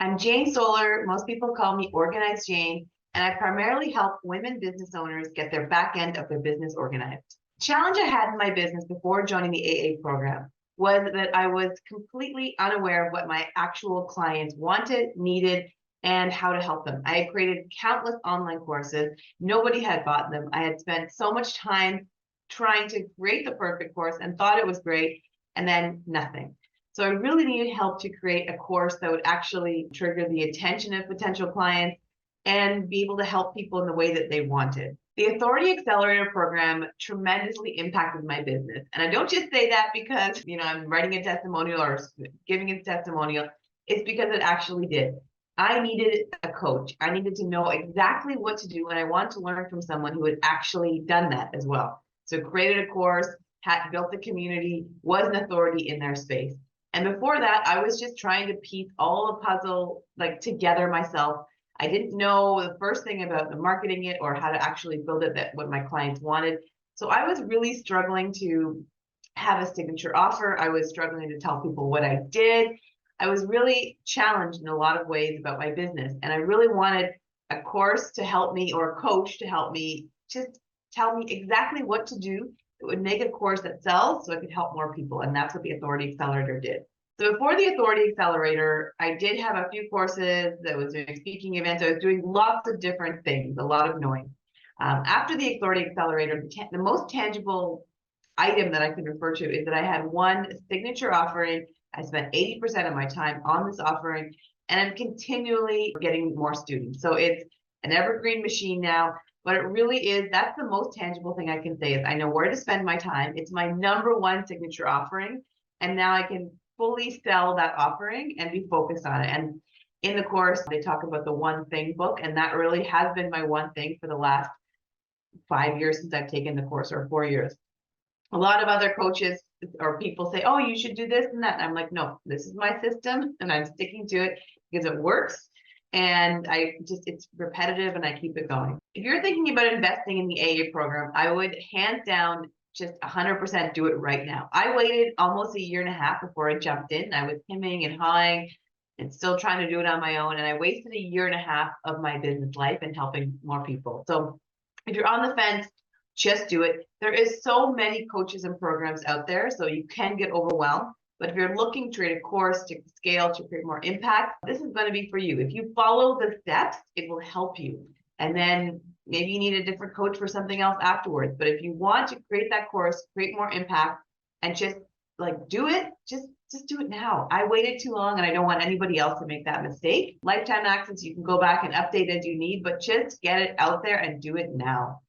I'm Jane Stoller. Most people call me Organized Jane, and I primarily help women business owners get their back end of their business organized. The challenge I had in my business before joining the AA program was that I was completely unaware of what my actual clients wanted, needed, and how to help them. I had created countless online courses. Nobody had bought them. I had spent so much time trying to create the perfect course and thought it was great, and then nothing. So I really needed help to create a course that would actually trigger the attention of potential clients and be able to help people in the way that they wanted. The Authority Accelerator program tremendously impacted my business. And I don't just say that because, I'm writing a testimonial or giving a testimonial. It's because it actually did. I needed a coach. I needed to know exactly what to do, and I wanted to learn from someone who had actually done that as well. So created a course, had built the community, was an authority in their space. And before that, I was just trying to piece all the puzzle together myself. I didn't know the first thing about the marketing it or how to actually build it, that what my clients wanted. So I was really struggling to have a signature offer. I was struggling to tell people what I did. I was really challenged in a lot of ways about my business. And I really wanted a course to help me, or a coach to help me, just tell me exactly what to do. It would make a course that sells so I could help more people. And that's what the Authority Accelerator did. So before the Authority Accelerator, I did have a few courses that was doing speaking events. I was doing lots of different things, a lot of noise. After the Authority Accelerator, the most tangible item that I can refer to is that I had one signature offering. I spent 80% of my time on this offering, and I'm continually getting more students. So it's an evergreen machine now. But it really is, that's the most tangible thing I can say is I know where to spend my time. It's my number one signature offering. And now I can fully sell that offering and be focused on it. And in the course, they talk about the one thing book. And that really has been my one thing for the last 5 years since I've taken the course, or 4 years. A lot of other coaches or people say, oh, you should do this and that. And I'm like, no, this is my system and I'm sticking to it because it works. And it's repetitive and I keep it going. If you're thinking about investing in the AA program, I would hands down just 100% do it right now. I waited almost a year and a half before I jumped in. I was hemming and hawing and still trying to do it on my own. And I wasted a year and a half of my business life in helping more people. So if you're on the fence, just do it. There is so many coaches and programs out there, so you can get overwhelmed. But if you're looking to create a course to scale, to create more impact, this is going to be for you. If you follow the steps, it will help you. And then maybe you need a different coach for something else afterwards. But if you want to create that course, create more impact, and just do it, just do it now. I waited too long and I don't want anybody else to make that mistake. Lifetime access, you can go back and update as you need, but just get it out there and do it now.